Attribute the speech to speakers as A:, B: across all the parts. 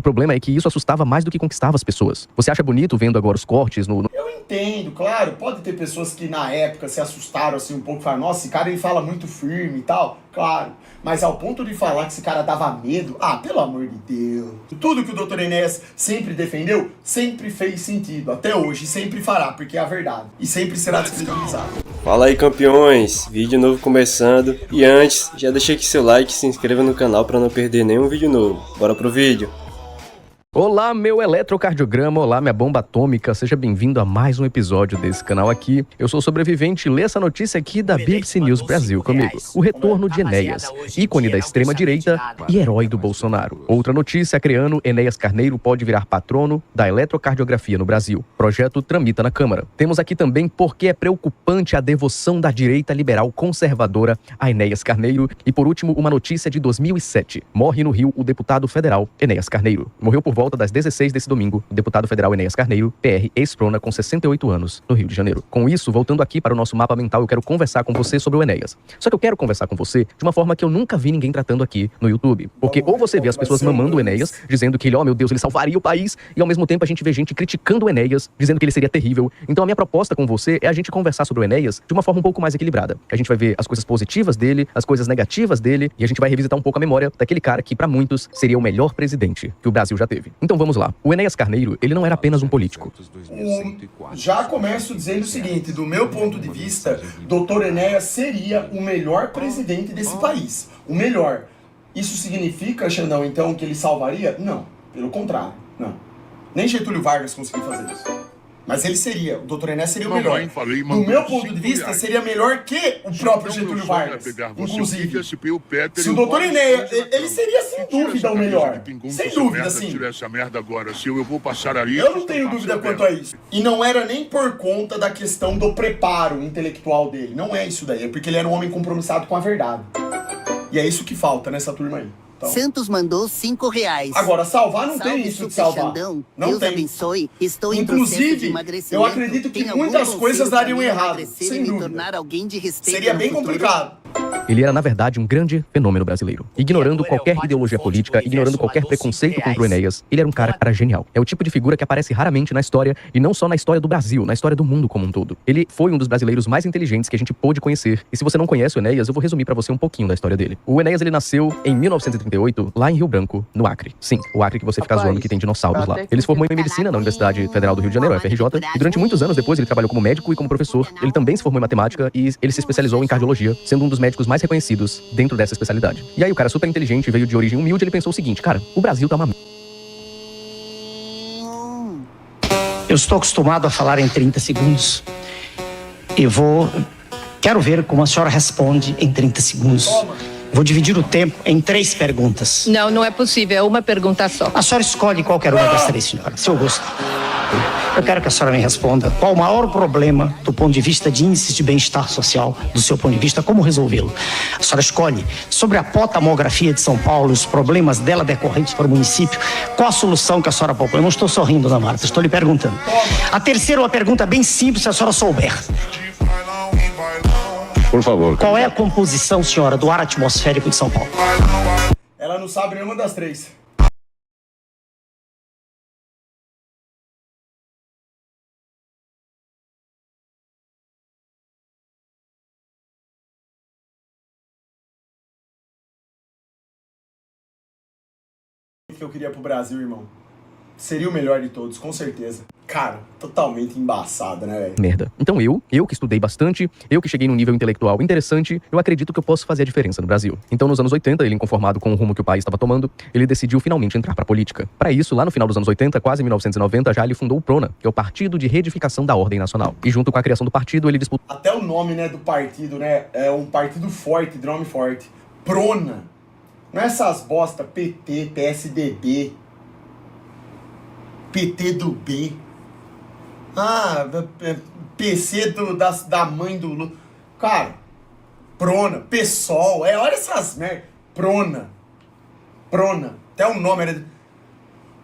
A: O problema é que isso assustava mais do que conquistava as pessoas. Você acha bonito vendo agora os cortes no...
B: Eu entendo, claro, pode ter pessoas que na época se assustaram assim um pouco, falaram, nossa, esse cara ele fala muito firme e tal, claro. Mas ao ponto de falar que esse cara dava medo, pelo amor de Deus. Tudo que o Dr. Enéas sempre defendeu, sempre fez sentido, até hoje, sempre fará, porque é a verdade. E sempre será descredibilizado.
C: Fala aí, campeões, vídeo novo começando. E antes, já deixa aqui seu like e se inscreva no canal para não perder nenhum vídeo novo. Bora pro vídeo.
A: Olá, meu eletrocardiograma, olá, minha bomba atômica, seja bem-vindo a mais um episódio desse canal aqui. Eu sou o sobrevivente e lê essa notícia aqui da BBC News Brasil comigo. O retorno de Enéas, ícone da extrema-direita e herói do Bolsonaro. Outra notícia, acreano, Enéas Carneiro pode virar patrono da eletrocardiografia no Brasil. Projeto tramita na Câmara. Temos aqui também porque é preocupante a devoção da direita liberal conservadora a Enéas Carneiro. E por último, uma notícia de 2007. Morre no Rio o deputado federal Enéas Carneiro. Morreu por volta das 16 desse domingo, o deputado federal Enéas Carneiro, PR, ex-prona, com 68 anos, no Rio de Janeiro. Com isso, voltando aqui para o nosso mapa mental, eu quero conversar com você sobre o Enéas. Só que eu quero conversar com você de uma forma que eu nunca vi ninguém tratando aqui no YouTube. Porque ou você vê as pessoas mamando o Enéas, dizendo que ele, meu Deus, ele salvaria o país, e ao mesmo tempo a gente vê gente criticando o Enéas, dizendo que ele seria terrível. Então a minha proposta com você é a gente conversar sobre o Enéas de uma forma um pouco mais equilibrada. A gente vai ver as coisas positivas dele, as coisas negativas dele, e a gente vai revisitar um pouco a memória daquele cara que, para muitos, seria o melhor presidente que o Brasil já teve. Então vamos lá. O Enéas Carneiro, ele não era apenas um político.
B: Já começo dizendo o seguinte, do meu ponto de vista, Dr. Enéas seria o melhor presidente desse país. O melhor. Isso significa, Xandão, então, que ele salvaria? Não. Pelo contrário, não. Nem Getúlio Vargas conseguiu fazer isso. Mas ele seria, o Dr. Enéas seria o melhor. Do meu ponto de vista, seria melhor que o próprio Getúlio Vargas. Inclusive, se o Dr. Enéas, ele seria sem dúvida o melhor. Sem dúvida, sim. Eu não tenho dúvida quanto a isso. E não era nem por conta da questão do preparo intelectual dele. Não é isso daí, é porque ele era um homem compromissado com a verdade. E é isso que falta nessa turma aí. Então.
D: Santos mandou R$5.
B: Agora, salvar não tem isso de salvar.
D: Xandão.
B: Não
D: Deus
B: tem.
D: abençoe. Estou
B: Inclusive, eu acredito que muitas coisas dariam errado, sem dúvida.
D: Tornar alguém de respeito
B: seria bem complicado.
A: Ele era, na verdade, um grande fenômeno brasileiro. Ignorando qualquer ideologia política, ignorando qualquer preconceito contra o Enéas, ele era um cara genial. É o tipo de figura que aparece raramente na história, e não só na história do Brasil, na história do mundo como um todo. Ele foi um dos brasileiros mais inteligentes que a gente pôde conhecer. E se você não conhece o Enéas, eu vou resumir pra você um pouquinho da história dele. O Enéas, ele nasceu em 1938, lá em Rio Branco, no Acre. Sim, o Acre que você fica zoando que tem dinossauros lá. Ele se formou em medicina na Universidade Federal do Rio de Janeiro, FRJ, e durante muitos anos depois ele trabalhou como médico e como professor. Ele também se formou em matemática e ele se especializou em cardiologia, sendo um dos médicos mais reconhecidos dentro dessa especialidade. E aí o cara super inteligente, veio de origem humilde, ele pensou o seguinte, cara, o Brasil tá uma...
E: Eu estou acostumado a falar em 30 segundos. Quero ver como a senhora responde em 30 segundos. Vou dividir o tempo em 3 perguntas.
F: Não, não é possível, é uma pergunta só.
E: A senhora escolhe qualquer uma das 3, senhora, seu gosto. Eu quero que a senhora me responda qual o maior problema do ponto de vista de índices de bem-estar social, do seu ponto de vista, como resolvê-lo. A senhora escolhe sobre a potamografia de São Paulo, os problemas dela decorrentes para o município, qual a solução que a senhora propõe. Eu não estou sorrindo, Ana Marta, estou lhe perguntando. A terceira é uma pergunta bem simples, se a senhora souber.
G: Por favor.
E: Qual é a composição, senhora, do ar atmosférico de São Paulo?
B: Ela não sabe nenhuma das 3. Que eu queria pro Brasil, irmão. Seria o melhor de todos, com certeza. Cara, totalmente embaçado, né, velho?
A: Merda. Então eu que estudei bastante, eu que cheguei num nível intelectual interessante, eu acredito que eu posso fazer a diferença no Brasil. Então nos anos 80, ele inconformado com o rumo que o país estava tomando, ele decidiu finalmente entrar pra política. Para isso, lá no final dos anos 80, quase 1990, já ele fundou o PRONA, que é o Partido de Reedificação da Ordem Nacional. E junto com a criação do partido, ele disputou...
B: Até o nome, né, do partido, né, é um partido forte, de nome forte. PRONA. Não é essas bosta PT, PSDB, PT do B. PC da mãe do Lula. Cara, PRONA, PSOL, olha essas merda. PRONA. Até o nome era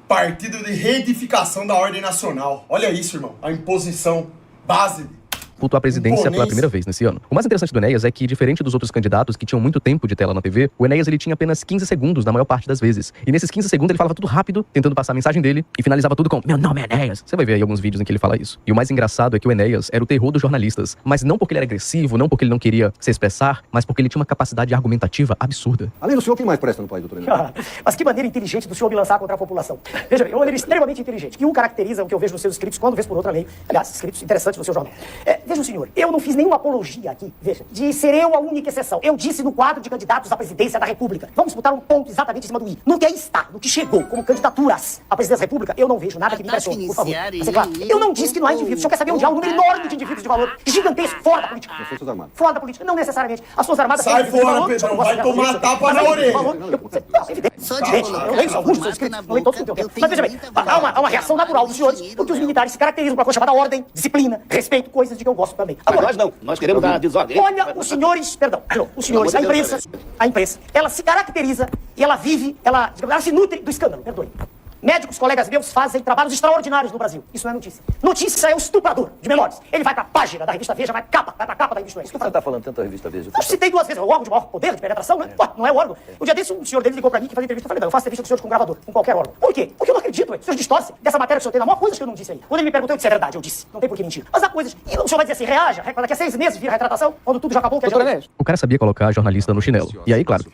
B: Partido de Reedificação da Ordem Nacional. Olha isso, irmão. A imposição base
A: disputou a presidência pela primeira vez nesse ano. O mais interessante do Enéas é que, diferente dos outros candidatos que tinham muito tempo de tela na TV, o Enéas ele tinha apenas 15 segundos na maior parte das vezes. E nesses 15 segundos ele falava tudo rápido, tentando passar a mensagem dele, e finalizava tudo com "Meu nome é Enéas". Você vai ver aí alguns vídeos em que ele fala isso. E o mais engraçado é que o Enéas era o terror dos jornalistas, mas não porque ele era agressivo, não porque ele não queria se expressar, mas porque ele tinha uma capacidade argumentativa absurda.
G: Além do senhor, quem mais presta no país, doutor Enéas?
E: Mas que maneira inteligente do senhor me lançar contra a população. Veja bem, é uma maneira extremamente inteligente, que caracteriza o que eu vejo nos seus escritos, quando vez por outra leio. Aliás, escritos interessantes no seu jornal. Veja o senhor, eu não fiz nenhuma apologia aqui, veja, de ser eu a única exceção. Eu disse no quadro de candidatos à presidência da República. Vamos botar um ponto exatamente em cima do i. No que está, no que chegou como candidaturas à presidência da República, eu não vejo nada que me impressione, por favor. Mas é claro, eu não disse que não há indivíduos. O senhor quer saber onde há um número enorme de indivíduos de valor gigantesco, fora da política.
G: As Forças Armadas.
E: Fora da política, não necessariamente. As Forças Armadas...
B: Sai fora, Pedrão, vai tomar tapa na orelha.
E: Eu leio só alguns dos seus escritos, não leio todos que eu tenho. Mas veja bem, há uma reação natural dos senhores, porque os militares se caracterizam por uma coisa chamada ordem, disciplina, respeito, coisas de que eu gosto também.
H: Agora, nós não, nós queremos a desordem.
E: Olha, os senhores, a imprensa, ela se caracteriza e ela vive, ela se nutre do escândalo, perdoe. Médicos, colegas meus, fazem trabalhos extraordinários no Brasil. Isso não é notícia. Notícia é o estuprador de menores. Ele vai pra página da revista Veja, vai pra capa da revista Veja.
H: Você tá falando tanto da revista Veja?
E: Eu citei 2 vezes. É o órgão de maior poder de penetração, né? Ué, não é o órgão. O dia desse, um senhor dele ligou pra mim que fazia entrevista. Eu falei, não, eu faço entrevista com o senhor com gravador, com qualquer órgão. Por quê? Porque eu não acredito, ué. O senhor distorce dessa matéria que o senhor tem na mão, coisas que eu não disse aí. Quando ele me perguntou, eu disse, é verdade, eu disse. Não tem por que mentir. Mas há coisas. E o senhor vai dizer assim, reaja. Daqui a 6 meses vira retratação, quando tudo já acabou.
H: Doutor Enéas.
A: O cara sabia colocar jornalista no chinelo. E aí, claro,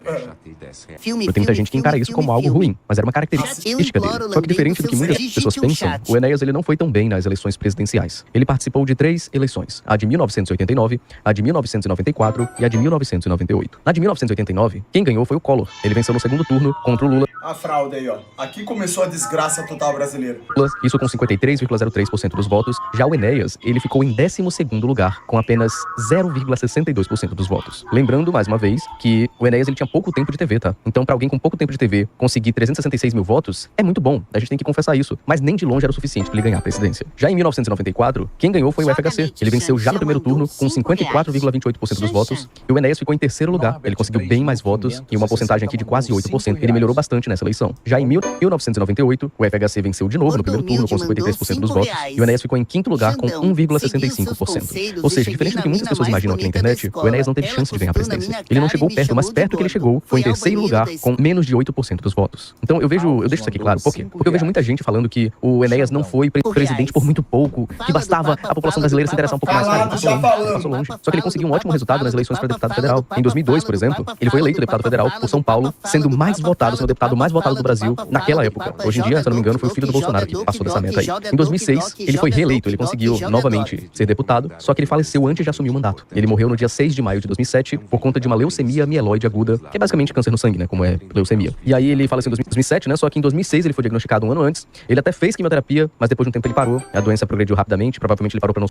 A: tem muita gente que encara isso como algo ruim, mas era uma característica dele. Só que diferente do que muitas pessoas pensam, o Enéas ele não foi tão bem nas eleições presidenciais. Ele participou de 3 eleições, a de 1989, a de 1994 e a de 1998. Na de 1989, quem ganhou foi o Collor. Ele venceu no segundo turno contra o Lula.
B: A fraude aí, ó. Aqui começou a desgraça total brasileira.
A: Isso com 53,03% dos votos. Já o Enéas, ele ficou em 12º lugar, com apenas 0,62% dos votos. Lembrando, mais uma vez, que o Enéas ele tinha pouco tempo de TV, tá? Então, pra alguém com pouco tempo de TV conseguir 366 mil votos, é muito bom. A gente tem que confessar isso. Mas nem de longe era o suficiente pra ele ganhar a presidência. Já em 1994, quem ganhou foi o FHC. Ele venceu já no primeiro turno, com 54,28% dos votos. E o Enéas ficou em 3º lugar. Ele conseguiu bem mais votos e uma porcentagem aqui de quase 8%. Ele melhorou bastante nessa eleição. Já em 1998, o FHC venceu de novo no primeiro turno, com 53% dos votos. E o Enéas ficou em 5º lugar, com 1,65%. Ou seja, diferente do que muitas pessoas imaginam aqui na internet, o Enéas não teve chance de ganhar a presidência. Ele não chegou perto, mas perto que ele chegou foi em 3º lugar, com menos de 8% dos votos. Então eu deixo isso aqui claro. Por quê? Porque eu vejo muita gente falando que o Enéas não foi presidente por muito pouco, que bastava a população brasileira se interessar um pouco mais. Cara, passou longe. Só que ele conseguiu um ótimo resultado nas eleições para deputado federal. Em 2002, por exemplo, ele foi eleito deputado federal por São Paulo, sendo mais votado, sendo o deputado mais votado do Brasil naquela época. Hoje em dia, se eu não me engano, foi o filho do Bolsonaro que passou dessa meta aí. Em 2006, ele foi reeleito, ele conseguiu novamente ser deputado, só que ele faleceu antes de assumir o mandato. Ele morreu no dia 6 de maio de 2007 por conta de uma leucemia mieloide aguda, que é basicamente câncer no sangue, né, como é leucemia. E aí ele faleceu em 2007, né, só que em 2006 ele foi diagnosticado um ano antes. Ele até fez quimioterapia, mas depois de um tempo ele parou. A doença progrediu rapidamente, provavelmente ele parou pra não...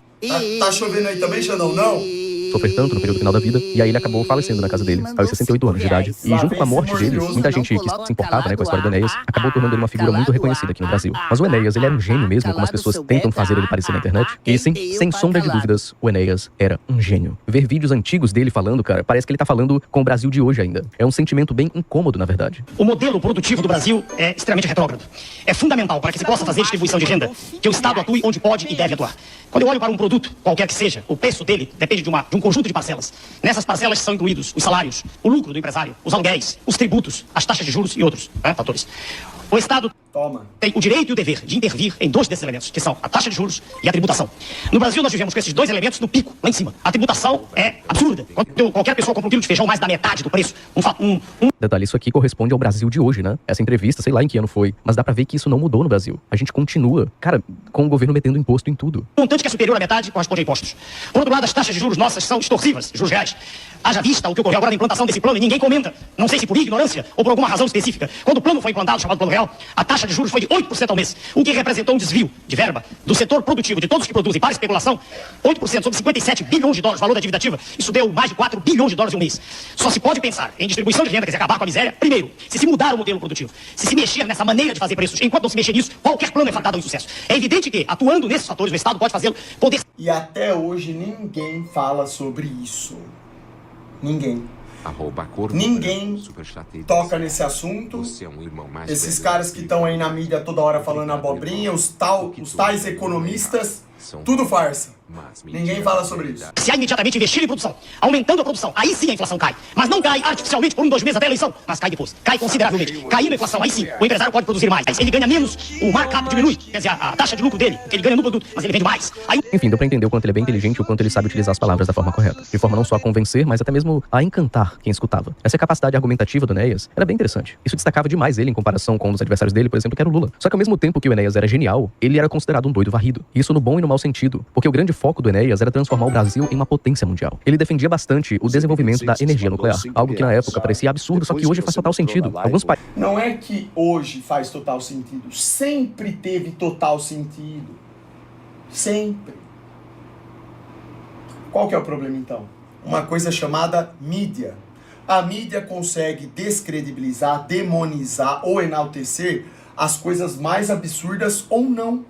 B: Tá chovendo aí também, Xandão? Não?
A: Sofrer tanto no período final da vida, e aí ele acabou falecendo na casa dele, aos 68 anos de idade. E junto com a morte dele, muita gente que se importava, né, com a história do Enéas, acabou tornando ele uma figura muito reconhecida aqui no Brasil. Mas o Enéas, ele era um gênio mesmo, como as pessoas tentam fazer ele parecer na internet. E sem sombra de dúvidas, o Enéas era um gênio. Ver vídeos antigos dele falando, cara, parece que ele tá falando com o Brasil de hoje ainda. É um sentimento bem incômodo, na verdade.
E: O modelo produtivo do Brasil é extremamente retrógrado. É fundamental para que se possa fazer distribuição de renda que o Estado atue onde pode e deve atuar. Quando eu olho para um produto, qualquer que seja, o preço dele depende de um conjunto de parcelas. Nessas parcelas são incluídos os salários, o lucro do empresário, os aluguéis, os tributos, as taxas de juros e outros fatores. O Estado tem o direito e o dever de intervir em 2 desses elementos, que são a taxa de juros e a tributação. No Brasil, nós vivemos com esses 2 elementos no pico, lá em cima. A tributação é absurda. Quando qualquer pessoa compra um quilo de feijão mais da metade do preço,
A: Detalhe, isso aqui corresponde ao Brasil de hoje, né? Essa entrevista, sei lá em que ano foi, mas dá pra ver que isso não mudou no Brasil. A gente continua, cara, com o governo metendo imposto em tudo.
E: Um montante que é superior à metade corresponde a impostos. Por outro lado, as taxas de juros nossas são extorsivas, juros reais. Haja vista o que ocorreu agora na implantação desse plano e ninguém comenta. Não sei se por ignorância ou por alguma razão específica. Quando o plano foi implantado, chamado Plano Real, a taxa de juros foi de 8% ao mês, o que representou um desvio de verba do setor produtivo, de todos que produzem para especulação, 8% sobre 57 bilhões de dólares, valor da dívida ativa. Isso deu mais de 4 bilhões de dólares em um mês. Só se pode pensar em distribuição de renda, quer dizer, acabar com a miséria, primeiro, se mudar o modelo produtivo, se mexer nessa maneira de fazer preços. Enquanto não se mexer nisso, qualquer plano é fadado ao insucesso. É evidente que, atuando nesses fatores, o Estado pode fazê-lo poder...
B: E até hoje ninguém fala sobre isso. Ninguém toca nesse assunto. Esses caras que estão aí na mídia toda hora falando abobrinha, os tais economistas, tudo farsa. Ninguém fala sobre isso.
E: Se há imediatamente investir em produção, aumentando a produção, aí sim a inflação cai. Mas não cai artificialmente por 1, 2 meses até a eleição, mas cai depois. Cai consideravelmente. Caindo a inflação, aí sim, o empresário pode produzir mais. Ele ganha menos, o markup diminui, quer dizer, a taxa de lucro dele, que ele ganha no produto, mas ele vende mais. Aí...
A: Enfim, deu pra entender o quanto ele é bem inteligente e o quanto ele sabe utilizar as palavras da forma correta. De forma não só a convencer, mas até mesmo a encantar quem escutava. Essa capacidade argumentativa do Enéas era bem interessante. Isso destacava demais ele em comparação com um dos adversários dele, por exemplo, que era o Lula. Só que ao mesmo tempo que o Enéas era genial, ele era considerado um doido varrido. Isso no bom e no mau sentido, porque o grande foco do Enéas era transformar o Brasil em uma potência mundial. Ele defendia bastante o desenvolvimento da energia nuclear, algo que na época parecia absurdo, só que hoje faz total sentido. Alguns países...
B: Não é que hoje faz total sentido, sempre teve total sentido. Sempre. Qual que é o problema então? Uma coisa chamada mídia. A mídia consegue descredibilizar, demonizar ou enaltecer as coisas mais absurdas ou não.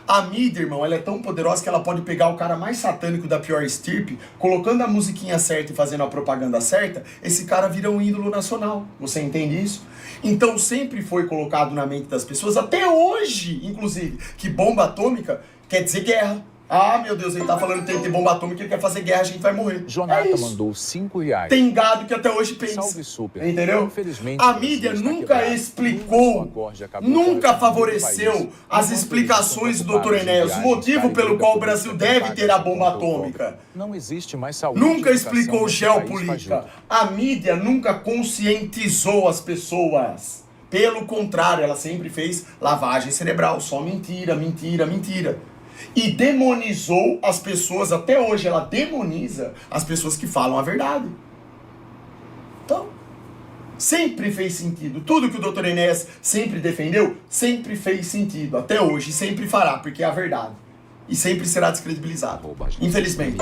B: A mídia, irmão, ela é tão poderosa que ela pode pegar o cara mais satânico da pior estirpe, colocando a musiquinha certa e fazendo a propaganda certa, esse cara vira um ídolo nacional. Você entende isso? Então sempre foi colocado na mente das pessoas, até hoje, inclusive, que bomba atômica quer dizer guerra. Ah, meu Deus, ele tá falando que tem que ter bomba atômica, ele quer fazer guerra, a gente vai morrer.
I: Jonathan mandou R$5.
B: Tem gado que até hoje pensa.
I: Salve super.
B: Entendeu? A mídia nunca explicou, nunca favoreceu as explicações do Dr. Enéas, o motivo pelo qual o Brasil deve ter a bomba atômica.
I: Não existe mais saúde.
B: Nunca explicou geopolítica. A mídia nunca conscientizou as pessoas. Pelo contrário, ela sempre fez lavagem cerebral, só mentira, mentira, mentira. E demonizou as pessoas, até hoje ela demoniza as pessoas que falam a verdade. Então, sempre fez sentido. Tudo que o Dr. Enéas sempre defendeu, sempre fez sentido. Até hoje, sempre fará, porque é a verdade. E sempre será descredibilizado. Infelizmente.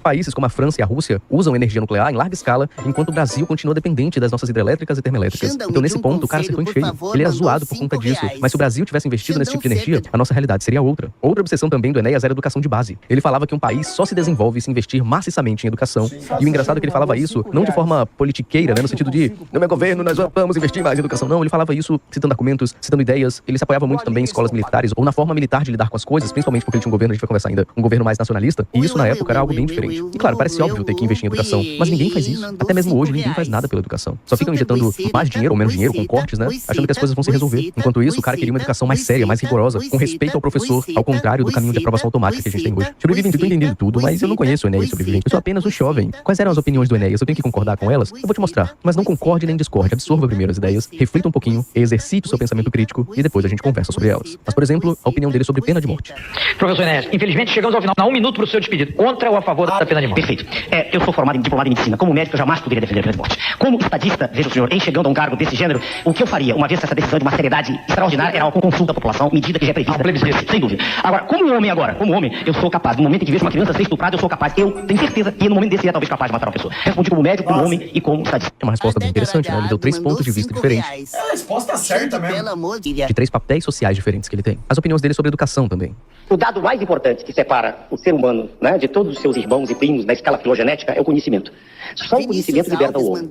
A: Países como a França e a Rússia usam energia nuclear em larga escala, enquanto o Brasil continua dependente das nossas hidrelétricas e termoelétricas. Então, nesse ponto, o cara se põe feio. Ele era zoado por conta disso. Mas se o Brasil tivesse investido nesse tipo de energia, a nossa realidade seria outra. Outra obsessão também do Enéas era a educação de base. Ele falava que um país só se desenvolve se investir maciçamente em educação. E o engraçado é que ele falava isso não de forma politiqueira, né, no sentido de, no meu governo, nós vamos investir mais em educação. Não, ele falava isso citando argumentos, citando ideias. Ele se apoiava muito também em escolas militares ou na forma militar de lidar com as coisas, principalmente porque ele tinha um governo, a gente vai conversar ainda, um governo mais nacionalista, e isso na época era algo bem diferente. E claro, parece óbvio ter que investir em educação, mas ninguém faz isso. Até mesmo hoje, ninguém faz nada pela educação. Só ficam injetando mais dinheiro ou menos dinheiro com cortes, né, achando que as coisas vão se resolver. Enquanto isso, o cara queria uma educação mais séria, mais rigorosa, com respeito ao professor, ao contrário do caminho de aprovação automática que a gente tem hoje. Sobrevivente, eu tô entendendo tudo, mas eu não conheço o Enéas Sobrevivente. Eu sou apenas um jovem. Quais eram as opiniões do Enéas? Eu tenho que concordar com elas? Eu vou te mostrar. Mas não concorde nem discorde. Absorva primeiro as ideias, reflita um pouquinho, exercite o seu pensamento crítico e depois a gente conversa sobre elas. Mas, por exemplo, a opinião dele sobre pena de morte.
E: Professor Enéas, infelizmente chegamos ao final. Dá 1 minuto para o seu despedido. Contra ou a favor da pena de morte? Perfeito. Eu sou formado em diplomado em medicina. Como médico, eu jamais poderia defender a pena de morte. Como estadista, veja o senhor, em chegando a um cargo desse gênero, o que eu faria, uma vez que essa decisão de uma seriedade extraordinária era algo com consulta à população, medida que já é prevista, sem dúvida. Agora, como homem, eu sou capaz, no momento em que vejo uma criança ser estuprada, eu sou capaz, eu tenho certeza que no momento desse é talvez capaz de matar uma pessoa. Respondi como médico, como homem e como estadista.
A: É uma resposta bem interessante, né? Ele deu 3 pontos de vista diferentes.
B: É a resposta certa mesmo.
A: De 3 papéis sociais diferentes que ele tem. As opiniões dele sobre educação também.
H: O dado mais importante que separa o ser humano, né, de todos os seus irmãos e primos na escala filogenética é o conhecimento. Só o conhecimento liberta o homem.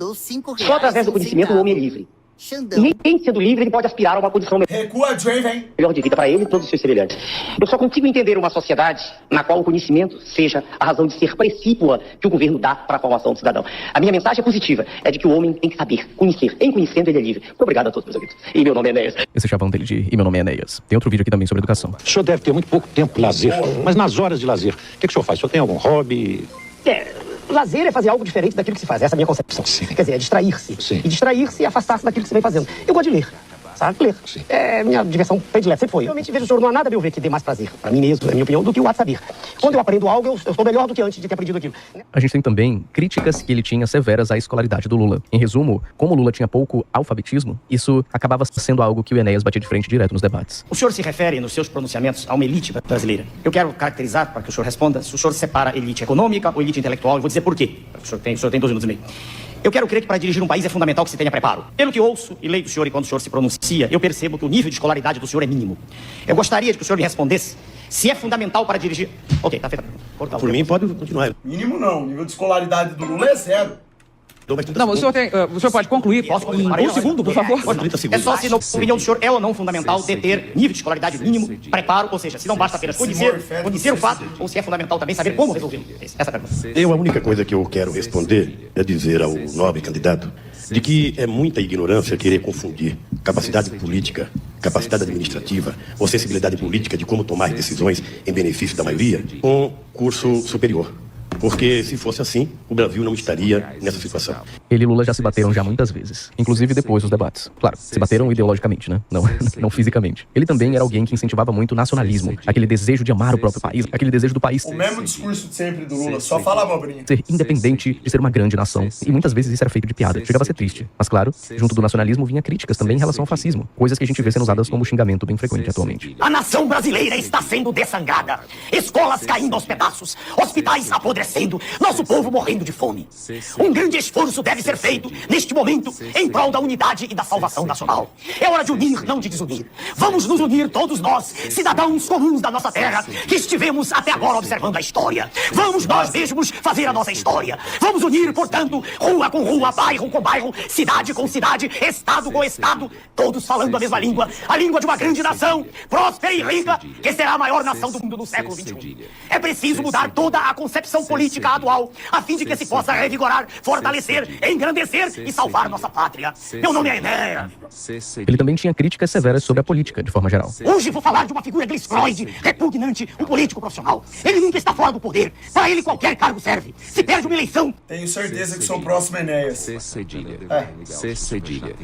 H: Só através do conhecimento o homem é livre. E em sendo livre, ele pode aspirar a uma condição
B: Recua, Draven.
H: melhor de vida para ele e todos os seus semelhantes. Eu só consigo entender uma sociedade na qual o conhecimento seja a razão de ser precípua que o governo dá para a formação do cidadão. A minha mensagem é positiva, é de que o homem tem que saber, conhecer. Em conhecendo, ele é livre. Muito obrigado a todos, meus amigos. E meu nome é Enéas.
A: Esse chavão dele de E meu nome é Enéas. Tem outro vídeo aqui também sobre educação.
G: O senhor deve ter muito pouco tempo de lazer, mas nas horas de lazer, o que o senhor faz? O senhor tem algum hobby?
E: Lazer é fazer algo diferente daquilo que se faz. Essa é a minha concepção.
G: Sim.
E: Quer dizer, é distrair-se.
G: Sim.
E: E distrair-se e afastar-se daquilo que você vem fazendo. Eu gosto de ler. Sabe? Ler.
G: Sim.
E: É minha diversão predileta, sempre foi. Realmente, vejo o senhor, não há nada a meu ver que dê mais prazer, para mim mesmo, na minha opinião, do que o ato de saber. Quando eu aprendo algo, eu estou melhor do que antes de ter aprendido aquilo.
A: A gente tem também críticas que ele tinha severas à escolaridade do Lula. Em resumo, como o Lula tinha pouco alfabetismo, isso acabava sendo algo que o Enéas batia de frente direto nos debates.
E: O senhor se refere, nos seus pronunciamentos, a uma elite brasileira. Eu quero caracterizar, para que o senhor responda, se o senhor separa elite econômica ou elite intelectual, eu vou dizer por quê. O senhor tem 2 minutos e meio. Eu quero crer que para dirigir um país é fundamental que se tenha preparo. Pelo que ouço e leio do senhor e quando o senhor se pronuncia, eu percebo que o nível de escolaridade do senhor é mínimo. Eu gostaria de que o senhor me respondesse se é fundamental para dirigir... Ok, tá feito.
G: Por mim, pode continuar.
B: Mínimo não. O nível de escolaridade do Lula é 0.
E: Não, o senhor pode concluir. Posso concluir? Um segundo, por favor. É só se, na opinião do senhor, é ou não fundamental deter nível de escolaridade mínimo, preparo, ou seja, se não basta apenas conhecer o fato, ou se é fundamental também saber como resolvê-lo. Essa é a pergunta.
G: A única coisa que eu quero responder é dizer ao nobre candidato de que é muita ignorância querer confundir capacidade política, capacidade administrativa ou sensibilidade política de como tomar decisões em benefício da maioria com curso superior. Porque se fosse assim, o Brasil não estaria nessa situação.
A: Ele e Lula já se bateram já muitas vezes, inclusive depois dos debates. Claro, se bateram ideologicamente, né? Não fisicamente. Ele também era alguém que incentivava muito o nacionalismo, aquele desejo de amar o próprio país, aquele desejo do país...
B: O mesmo discurso de sempre do Lula, só fala abobrinha.
A: Ser independente, de ser uma grande nação. E muitas vezes isso era feito de piada, chegava a ser triste. Mas claro, junto do nacionalismo vinha críticas também em relação ao fascismo, coisas que a gente vê sendo usadas como xingamento bem frequente atualmente.
E: A nação brasileira está sendo dessangrada. Escolas caindo aos pedaços, hospitais apodrecendo, nosso povo morrendo de fome. Um grande esforço deve ser feito, neste momento, em prol da unidade e da salvação nacional. É hora de unir, não de desunir. Vamos nos unir todos nós, cidadãos comuns da nossa terra, que estivemos até agora observando a história. Vamos nós mesmos fazer a nossa história. Vamos unir, portanto, rua com rua, bairro com bairro, cidade com cidade, estado com estado, todos falando a mesma língua, a língua de uma grande nação, próspera e rica, que será a maior nação do mundo no século XXI. É preciso mudar toda a concepção política atual, a fim de que se possa revigorar, fortalecer, engrandecer e salvar nossa pátria. Meu nome é Enéas.
A: Ele também tinha críticas severas sobre a política, de forma geral.
E: Hoje vou falar de uma figura gliscroide, repugnante, um político profissional. Ele nunca está fora do poder. Para ele qualquer cargo serve. Se perde uma eleição...
B: Tenho certeza que sou o próximo Enéas.
J: C cedilha.
B: C
J: cedilha.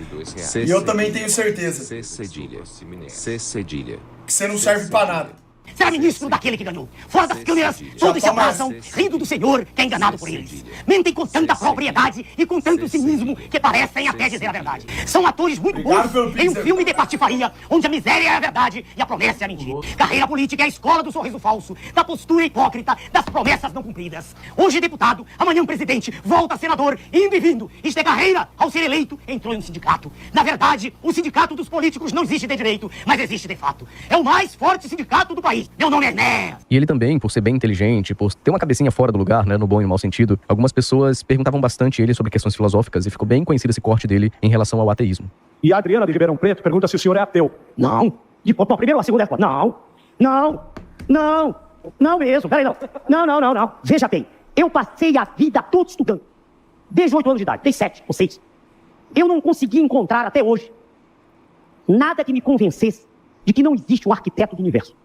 B: E eu também tenho certeza.
J: C cedilha. C cedilha.
B: Que você não serve pra nada.
E: Será ministro daquele que ganhou. Fora das câmeras, todos se abraçam, rindo do senhor que é enganado por eles. Mentem com tanta propriedade e com tanto cinismo que parecem até dizer a verdade. São atores muito bons em um filme de patifaria, onde a miséria é a verdade e a promessa é a mentira. Carreira política é a escola do sorriso falso, da postura hipócrita, das promessas não cumpridas. Hoje deputado, amanhã presidente, volta senador, indo e vindo. Isto é carreira. Ao ser eleito, entrou em um sindicato. Na verdade, o sindicato dos políticos não existe de direito, mas existe de fato. É o mais forte sindicato do país. Meu nome é Enéas.
A: E ele também, por ser bem inteligente, por ter uma cabecinha fora do lugar, né, no bom e no mau sentido, algumas pessoas perguntavam bastante ele sobre questões filosóficas e ficou bem conhecido esse corte dele em relação ao ateísmo.
K: E a Adriana de Ribeirão Preto pergunta se o senhor é ateu.
E: Não. Bom, primeiro a segunda resposta. Não mesmo. Peraí, não. Veja bem, eu passei a vida toda estudando. Desde 8 anos de idade, desde 7 ou 6. Eu não consegui encontrar até hoje nada que me convencesse de que não existe um arquiteto do universo.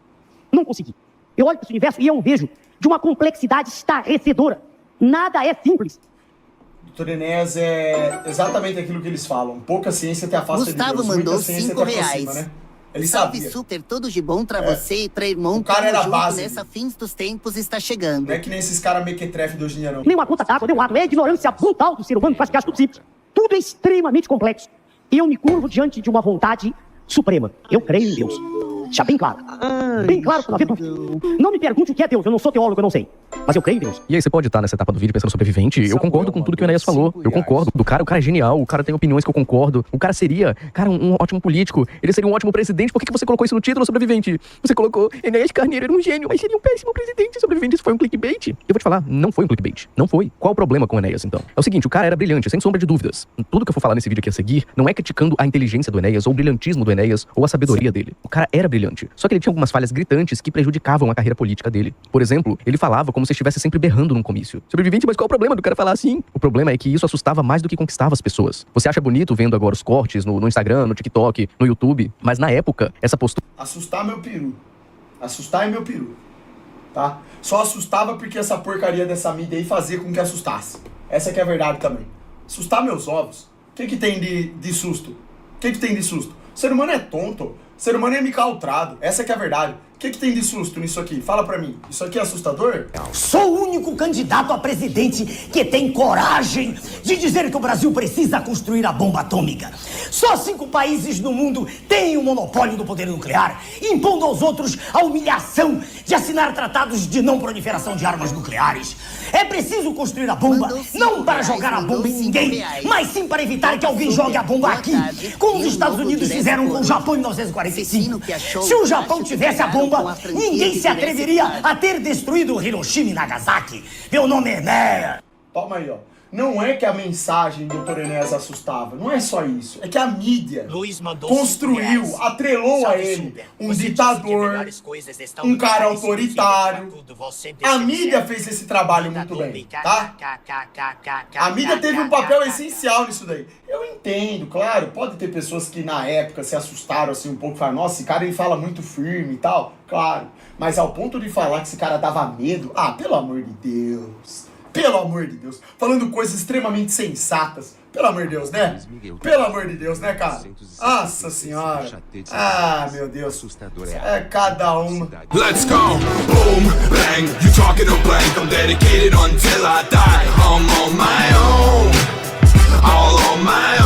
E: Não consegui. Eu olho para esse universo e eu vejo de uma complexidade estarrecedora. Nada é simples.
B: Doutor Enéas é exatamente aquilo que eles falam. Pouca ciência te afasta de Deus.
D: Gustavo mandou
B: muita ciência te aproxima, né? Ele
D: Salve
B: sabia.
D: super, tudo de bom pra você e pra irmão.
B: O cara era
D: junto
B: base.
D: Nessa fins dos tempos está chegando.
B: Não é que nem esses caras mequetrefe de hoje em dia, não.
E: Nem uma gota d'água, nem um ato. É a ignorância brutal do ser humano que faz que acha tudo simples. Tudo é extremamente complexo. E eu me curvo diante de uma vontade suprema. Eu creio em Deus. Já bem claro. Bem claro, pra não haver dúvida. Não me pergunte o que é Deus, eu não sou teólogo, eu não sei. Mas eu creio em Deus.
A: E aí você pode estar nessa etapa do vídeo pensando sobrevivente. Eu concordo com tudo que o Enéas falou. Eu concordo. O cara é genial, o cara tem opiniões que eu concordo. O cara seria, um ótimo político. Ele seria um ótimo presidente. Por que você colocou isso no título, sobrevivente? Você colocou Enéas Carneiro era um gênio, mas seria um péssimo presidente. Sobrevivente, isso foi um clickbait. Eu vou te falar, não foi um clickbait. Não foi. Qual o problema com o Enéas, então? É o seguinte, o cara era brilhante, sem sombra de dúvidas. Tudo que eu for falar nesse vídeo aqui a seguir, não é criticando a inteligência do Enéas, ou o brilhantismo do Enéas, ou a sabedoria dele. O cara era brilhante. Só que ele tinha algumas falhas gritantes que prejudicavam a carreira política dele. Por exemplo, ele falava como se estivesse sempre berrando num comício. Sobrevivente, mas qual é o problema do cara falar assim? O problema é que isso assustava mais do que conquistava as pessoas. Você acha bonito vendo agora os cortes no Instagram, no TikTok, no YouTube, mas na época, essa postura...
B: Assustar meu peru. Assustar é meu peru. Tá? Só assustava porque essa porcaria dessa mídia aí fazia com que assustasse. Essa que é a verdade também. Assustar meus ovos. O que tem de susto? O que tem de susto? O ser humano é tonto. O ser humano é micaltrado. Essa que é a verdade. O que tem de susto nisso aqui? Fala pra mim. Isso aqui é assustador?
E: Sou o único candidato a presidente que tem coragem de dizer que o Brasil precisa construir a bomba atômica. Só 5 países no mundo têm o monopólio do poder nuclear, impondo aos outros a humilhação de assinar tratados de não proliferação de armas nucleares. É preciso construir a bomba, não para jogar a bomba em ninguém, mas sim para evitar que alguém jogue a bomba aqui, como os Estados Unidos fizeram com o Japão em 1945. Se o Japão tivesse a bomba, ninguém se atreveria a ter destruído Hiroshima e Nagasaki. Meu nome é Enéas.
B: Toma aí, ó. Não é que a mensagem do Dr. Enéas assustava, não é só isso. É que a mídia construiu, atrelou a ele um ditador, um cara autoritário. A mídia fez esse trabalho muito bem, tá? A mídia teve um papel essencial nisso daí. Eu entendo, claro, pode ter pessoas que na época se assustaram assim um pouco, falaram, nossa, esse cara ele fala muito firme e tal, claro. Mas ao ponto de falar que esse cara dava medo, pelo amor de Deus. Pelo amor de Deus. Falando coisas extremamente sensatas. Pelo amor de Deus, né? Pelo amor de Deus, né, cara? Nossa senhora. Meu Deus. É cada uma.
L: Let's go. Boom, bang. You talking to blank. I'm dedicated until I die. I'm on my own. All on my own.